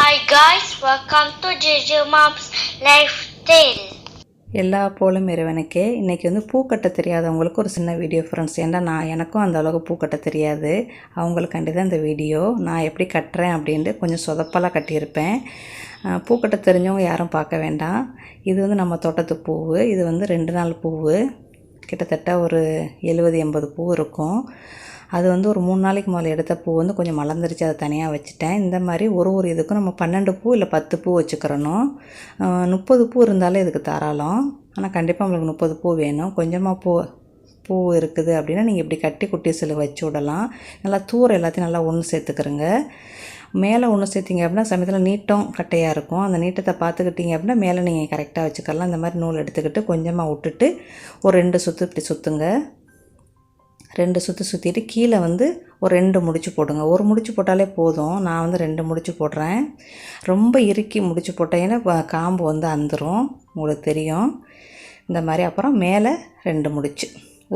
Hi guys, welcome to JJ Mom's Lifestyle. எல்லா போலும் இறைவனுக்கே. இன்றைக்கி வந்து பூ கட்ட தெரியாதவங்களுக்கு ஒரு சின்ன வீடியோ ஃப்ரெண்ட்ஸ். ஏன்னா எனக்கும் அந்த அளவுக்கு பூ கட்ட தெரியாது. அவங்களுக்காண்டி தான் இந்த வீடியோ. நான் எப்படி கட்டுறேன் அப்படின்ட்டு கொஞ்சம் சொதப்பலாக கட்டியிருப்பேன். பூ கட்ட தெரிஞ்சவங்க யாரும் பார்க்க வேண்டாம். இது வந்து நம்ம தோட்டத்து பூவு. இது வந்து 2 நாள் பூவு. கிட்டத்தட்ட ஒரு 70-80 பூ இருக்கும். அது வந்து ஒரு 3 நாளைக்கு முதல்ல எடுத்த பூ வந்து கொஞ்சம் மலர்ந்துருச்சு, அதை தனியாக வச்சுட்டேன். இந்த மாதிரி ஒரு இதுக்கும் நம்ம 12 பூ இல்லை 10 பூ வச்சுக்கிறணும். 30 பூ இருந்தாலே இதுக்கு தாராளம். ஆனால் கண்டிப்பாக நம்மளுக்கு 30 பூ வேணும். கொஞ்சமாக பூ இருக்குது அப்படின்னா நீங்கள் இப்படி கட்டி குட்டி சில வச்சு விடலாம். நல்லா தூரம் எல்லாத்தையும் நல்லா ஒன்று சேர்த்துக்கிறங்க. மேலே ஒன்று சேர்த்திங்க அப்படின்னா சமயத்தில் நீட்டம் கட்டையாக இருக்கும். அந்த நீட்டத்தை பார்த்துக்கிட்டிங்க அப்படின்னா மேலே நீங்கள் கரெக்டாக வச்சுக்கலாம். இந்த மாதிரி நூல் எடுத்துக்கிட்டு கொஞ்சமாக விட்டுட்டு ஒரு 2 சுற்று இப்படி சுற்றுங்க. 2 சுற்று சுற்றிட்டு கீழே வந்து ஒரு 2 முடிச்சு போடுங்க. ஒரு முடிச்சு போட்டாலே போதும். நான் வந்து 2 முடிச்சு போடுறேன். ரொம்ப இறுக்கி முடிச்சு போட்டேன்னா காம்பு வந்து அந்துரும், உங்களுக்கு தெரியும். இந்த மாதிரி அப்புறம் மேலே 2 முடிச்சு,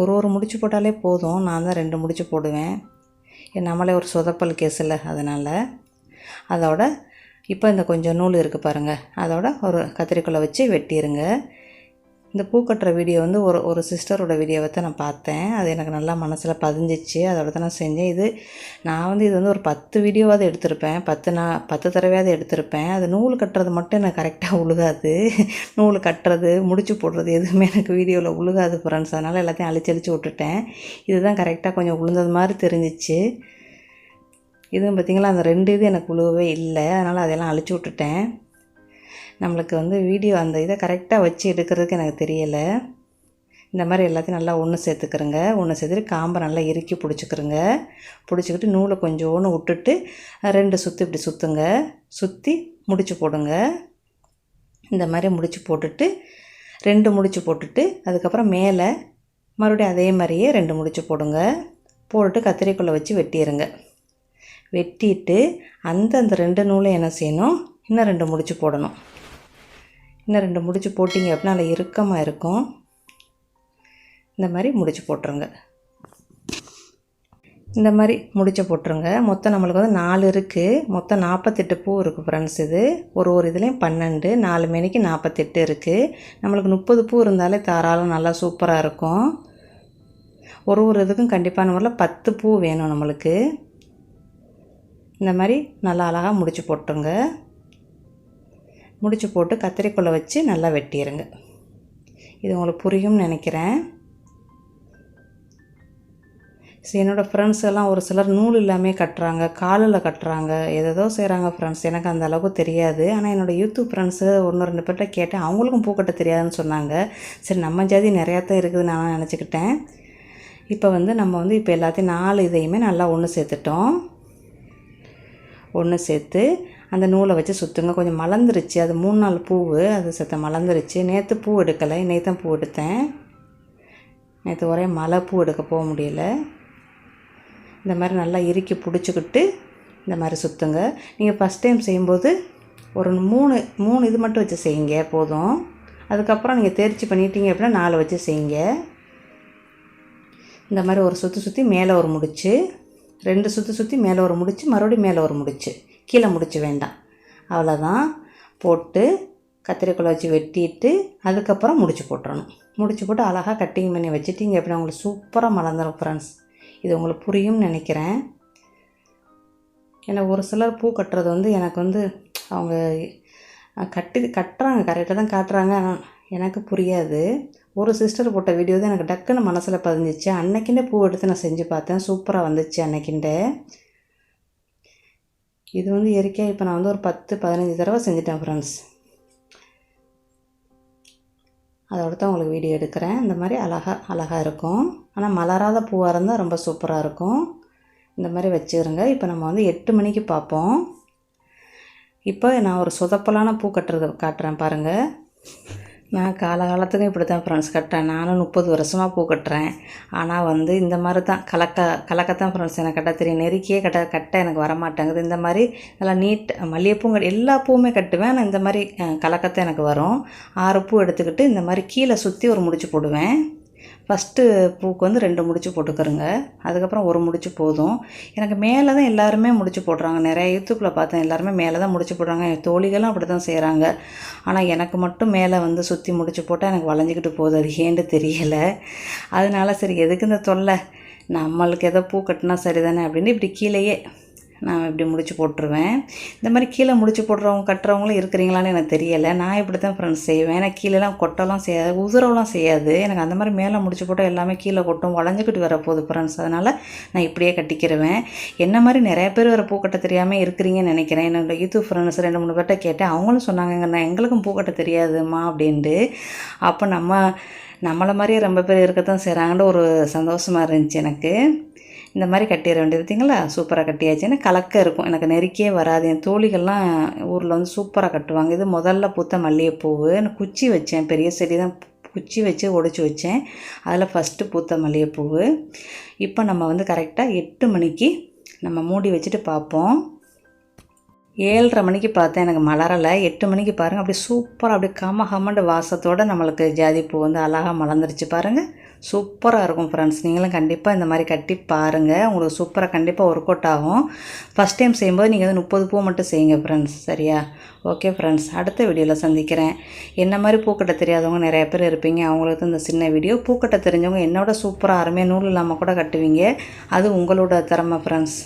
ஒரு முடிச்சு போட்டாலே போதும். நான் தான் 2 முடிச்சு போடுவேன். நம்மளே ஒரு சொதப்பல் கேஸ் இல்லை, அதனால். அதோட இப்போ இந்த கொஞ்சம் நூல் இருக்குது பாருங்கள், அதோட ஒரு கத்திரிக்கோலை வச்சு வெட்டிடுங்க. இந்த பூ கட்டுற வீடியோ வந்து ஒரு சிஸ்டரோட வீடியோவை தான் நான் பார்த்தேன். அது எனக்கு நல்லா மனசில் பதிஞ்சிச்சு. அதோட தான் நான் செஞ்சேன். இது வந்து ஒரு 10 வீடியோவாவது எடுத்திருப்பேன். 10 தடவையாவது எடுத்திருப்பேன். அது நூல் கட்டுறது மட்டும் எனக்கு கரெக்டாக உழுகாது. நூல் கட்டுறது முடிச்சு போடுறது எதுவுமே எனக்கு வீடியோவில் உழுகாது ஃப்ரெண்ட்ஸ். அதனால் எல்லாத்தையும் அழிச்சு விட்டுட்டேன். இதுதான் கரெக்டாக கொஞ்சம் உளுந்தது மாதிரி தெரிஞ்சிச்சு. இதுவும் பார்த்திங்களா, அந்த 2 இது எனக்கு உழுவவே இல்லை. அதனால் அதெல்லாம் அழிச்சு விட்டுட்டேன். நம்மளுக்கு வந்து வீடியோ அந்த இதை கரெக்டாக வச்சு எடுக்கிறதுக்கு எனக்கு தெரியலை. இந்த மாதிரி எல்லாத்தையும் நல்லா ஒன்று சேர்த்துக்கிறங்க. ஒன்று சேர்த்துட்டு காம்பை நல்லா இறுக்கி பிடிச்சிக்கிட்டு நூலை கொஞ்சோன்னு விட்டுட்டு 2 சுற்று இப்படி சுற்றுங்க. சுற்றி முடிச்சு போடுங்க. இந்த மாதிரி முடிச்சு போட்டுட்டு 2 முடிச்சு போட்டுட்டு அதுக்கப்புறம் மேலே மறுபடியும் அதே மாதிரியே 2 முடிச்சு போடுங்க. போட்டுட்டு கத்திரிக்கோலை வச்சு வெட்டிடுங்க. வெட்டிட்டு அந்த 2 நூலை என்ன செய்யணும், இன்னும் 2 முடிச்சு போடணும். இன்னும் 2 முடிச்சு போட்டிங்க அப்படின்னா அதில் இறுக்கமாக இருக்கும். இந்த மாதிரி முடிச்சு போட்டுருங்க. இந்த மாதிரி முடிச்சு போட்டுருங்க. மொத்தம் நம்மளுக்கு வந்து 4 இருக்குது. மொத்தம் 48 பூ இருக்குது ஃப்ரெண்ட்ஸ். இது ஒரு இதுலேயும் 12, 4 மேனிக்கு 48 இருக்குது. நம்மளுக்கு 30 பூ இருந்தாலே தாராளம் நல்லா சூப்பராக இருக்கும். ஒரு இதுக்கும் கண்டிப்பான முறையில் 10 பூ வேணும் நம்மளுக்கு. இந்த மாதிரி நல்லா அழகாக முடிச்சு போட்டுருங்க. முடிச்சு போட்டு கத்திரிக்கோலை வச்சு நல்லா வெட்டிடுங்க. இது உங்களுக்கு புரியும்னு நினைக்கிறேன். என்னோடய ஃப்ரெண்ட்ஸ் எல்லாம் ஒரு சிலர் நூல் இல்லாமல் கட்டுறாங்க, காலில் கட்டுறாங்க, ஏதோ செய்கிறாங்க ஃப்ரெண்ட்ஸ். எனக்கு அந்த அளவுக்கு தெரியாது. ஆனால் என்னோடய யூடியூப் ஃப்ரெண்ட்ஸு 1-2 பேர்கிட்ட கேட்டேன். அவங்களுக்கும் பூ கட்ட தெரியாதுன்னு சொன்னாங்க. சரி, நம்ம ஜாதி நிறையா தான் இருக்குதுன்னு நான் நினச்சிக்கிட்டேன். இப்போ வந்து நம்ம வந்து இப்போ எல்லாத்தையும் 4 இதையுமே நல்லா ஒன்று சேர்த்துட்டோம். ஒன்று சேர்த்து அந்த நூலை வச்சு சுற்றுங்க. கொஞ்சம் மலர்ந்துருச்சு. அது 3 நாள் பூவு, அது மலர்ந்துருச்சு. நேற்று பூ எடுக்கலை, நேற்று தான் பூ எடுத்தேன். நேற்று ஒரே மழை, பூ எடுக்க போக முடியல. இந்த மாதிரி நல்லா இறுக்கி பிடிச்சிக்கிட்டு இந்த மாதிரி சுற்றுங்க. நீங்கள் ஃபஸ்ட் டைம் செய்யும்போது ஒரு 3 இது மட்டும் வச்சு செய்யுங்க போதும். அதுக்கப்புறம் நீங்கள் தேர்ச்சி பண்ணிட்டீங்க அப்படின்னா 4 வச்சு செய்யுங்க. இந்த மாதிரி ஒரு சுற்றி மேலே ஒரு முடிச்சு, 2 சுற்றி மேலே ஒரு முடிச்சு, மறுபடியும் மேலே ஒரு முடிச்சு, கீழே முடிச்சு வேண்டாம். அவ்வளோதான். போட்டு கத்திரிக்கோலை வச்சு வெட்டிட்டு அதுக்கப்புறம் முடிச்சு போட்டுறணும். முடிச்சு போட்டு அழகாக கட்டிங் பண்ணி வச்சுட்டிங்க அப்படின்னா உங்களுக்கு சூப்பராக மலர்ந்துடும் ஃப்ரெண்ட்ஸ். இது உங்களுக்கு புரியும்னு நினைக்கிறேன். ஏன்னா ஒரு சிலர் பூ கட்டுறது வந்து எனக்கு வந்து அவங்க கட்டுறாங்க, கரெக்டாக தான் காட்டுறாங்க. ஆனால் எனக்கு புரியாது. ஒரு சிஸ்டர் போட்ட வீடியோ தான் எனக்கு டக்குன்னு மனசில் பதிஞ்சிச்சு. அன்னைக்கிண்டே பூ எடுத்து நான் செஞ்சு பார்த்தேன். சூப்பராக வந்துச்சு அன்னைக்கிண்டே. இது வந்து இயற்கையாக இப்போ நான் வந்து ஒரு 10-15 தடவை செஞ்சுட்டேன் ஃப்ரெண்ட்ஸ். அதோட தான் உங்களுக்கு வீடியோ எடுக்கிறேன். இந்த மாதிரி அழகாக இருக்கும். ஆனால் மலராத பூவாக இருந்தால் ரொம்ப சூப்பராக இருக்கும். இந்த மாதிரி வச்சுருங்க. இப்போ நம்ம வந்து 8 மணிக்கு பார்ப்போம். இப்போ நான் ஒரு சொதப்பலான பூ கட்டுறது காட்டுறேன் பாருங்கள். நான் காலகாலத்துக்கும் இப்படி தான் ஃப்ரெண்ட்ஸ் கட்டுறேன். நானும் 30 வருஷமாக பூ கட்டுறேன். ஆனால் வந்து இந்த மாதிரி தான் கலக்கத்தான் ஃப்ரெண்ட்ஸ் எனக்கு கட்ட தெரியும். நெருக்கியே கட்ட எனக்கு வரமாட்டேங்குது. இந்த மாதிரி நல்லா மல்லிகைப்பூ எல்லா பூவுமே கட்டுவேன். ஆனால் இந்த மாதிரி கலக்கத்தான் எனக்கு வரும். 6 பூ எடுத்துக்கிட்டு இந்த மாதிரி கீழே சுற்றி ஒரு முடிச்சு போடுவேன். ஃபஸ்ட்டு பூக்கு வந்து 2 முடிச்சு போட்டுக்கிறோங்க. அதுக்கப்புறம் ஒரு முடிச்சு போதும். எனக்கு மேலே தான் எல்லாருமே முடிச்சு போடுறாங்க. நிறைய யூடியூப்பில் பார்த்தேன், எல்லாருமே மேலே தான் முடிச்சு போடுறாங்க. என் தோழிகளும் அப்படி தான் செய்கிறாங்க. ஆனால் எனக்கு மட்டும் மேலே வந்து சுற்றி முடிச்சு போட்டால் எனக்கு வளைஞ்சிக்கிட்டு போகுது. அது ஏன்னு தெரியலை. அதனால சரி எதுக்கு இந்த தொல்லை, நம்மளுக்கு ஏதோ பூ கட்டினா சரி தானே அப்படின்னு இப்படி கீழேயே நான் இப்படி முடிச்சு போட்டுருவேன். இந்த மாதிரி கீழே முடிச்சு போடுறவங்க கட்டுறவங்களும் இருக்கிறீங்களான்னு எனக்கு தெரியலை. நான் இப்படி தான் ஃப்ரெண்ட்ஸ் செய்வேன். ஏன்னா கீழேலாம் கொட்டலாம் செய்யாது, உதிரவெலாம் செய்யாது. எனக்கு அந்த மாதிரி மேலே முடிச்சு போட்டால் எல்லாமே கீழே கொட்டும், வளைஞ்சிக்கிட்டு வரப்போகுது ஃப்ரெண்ட்ஸ். அதனால் நான் இப்படியே கட்டிக்கிடுவேன். என்ன மாதிரி நிறைய பேர் வேறு பூ கட்ட தெரியாமல் இருக்கிறீங்கன்னு நினைக்கிறேன். என்னோடய யூடியூப் ஃப்ரெண்ட்ஸ் 2-3 பேர்கிட்ட கேட்டேன். அவங்களும் சொன்னாங்க, நான் எங்களுக்கும் பூ கட்ட தெரியாதுமா அப்படின்ட்டு. அப்போ நம்மளை மாதிரியே ரொம்ப பேர் இருக்கத்தான் செய்கிறாங்கன்னு ஒரு சந்தோஷமாக இருந்துச்சு எனக்கு. இந்த மாதிரி கட்டிட வேண்டியது பார்த்திங்களா, சூப்பராக கட்டியாச்சு. ஏன்னா கலக்க இருக்கும், எனக்கு நெருக்கியே வராது. என் தோழிகள்லாம் ஊரில் வந்து சூப்பராக கட்டுவாங்க. இது முதல்ல பூத்த மல்லிகைப்பூவு. நான் குச்சி வச்சேன், பெரிய செடி தான், குச்சி வச்சு ஒடிச்சு வச்சேன். அதில் ஃபஸ்ட்டு பூத்த மல்லிகைப்பூவு. இப்போ நம்ம வந்து கரெக்டாக 8 மணிக்கு நம்ம மூடி வச்சுட்டு பார்ப்போம். 7:30 மணிக்கு பார்த்தேன், எனக்கு மலரலை. 8 மணிக்கு பாருங்கள், அப்படியே சூப்பராக அப்படியே கமகமண்டு வாசத்தோடு நம்மளுக்கு ஜாதிப்பூ வந்து அழகாக மலர்ந்துருச்சு பாருங்கள். சூப்பராக இருக்கும் ஃப்ரெண்ட்ஸ். நீங்களும் கண்டிப்பாக இந்த மாதிரி கட்டி பாருங்கள், உங்களுக்கு சூப்பராக கண்டிப்பாக ஒர்க் அவுட் ஆகும். ஃபஸ்ட் டைம் செய்யும்போது நீங்கள் வந்து 30 பூ மட்டும் செய்யுங்க ஃப்ரெண்ட்ஸ், சரியா? ஓகே ஃப்ரெண்ட்ஸ், அடுத்த வீடியோவில் சந்திக்கிறேன். என்ன மாதிரி பூக்கட்ட தெரியாதவங்க நிறைய பேர் இருப்பீங்க, அவங்களுக்கு இந்த சின்ன வீடியோ. பூக்கட்ட தெரிஞ்சவங்க என்னோட சூப்பராக அருமையாக நூல் இல்லாமல் கூட கட்டுவீங்க, அது உங்களோட திறமை ஃப்ரெண்ட்ஸ்.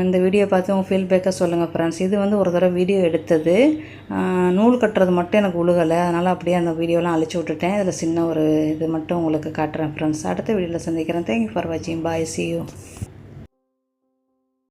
இந்த வீடியோ பார்த்து உங்கள் ஃபீட்பேக்காக சொல்லுங்கள் ஃப்ரெண்ட்ஸ். இது வந்து ஒரு தடவை வீடியோ எடுத்தது, நூல் கட்டுறது மட்டும் எனக்கு உழுகலை, அதனால் அப்படியே அந்த வீடியோலாம் அழிச்சு விட்டுட்டேன். இதில் சின்ன ஒரு இது மட்டும் உங்களுக்கு காட்டுறேன் ஃப்ரெண்ட்ஸ். அடுத்த வீடியோவில் சந்திக்கிறேன். தேங்க்யூ ஃபார் வாட்சிங். பாய், see you.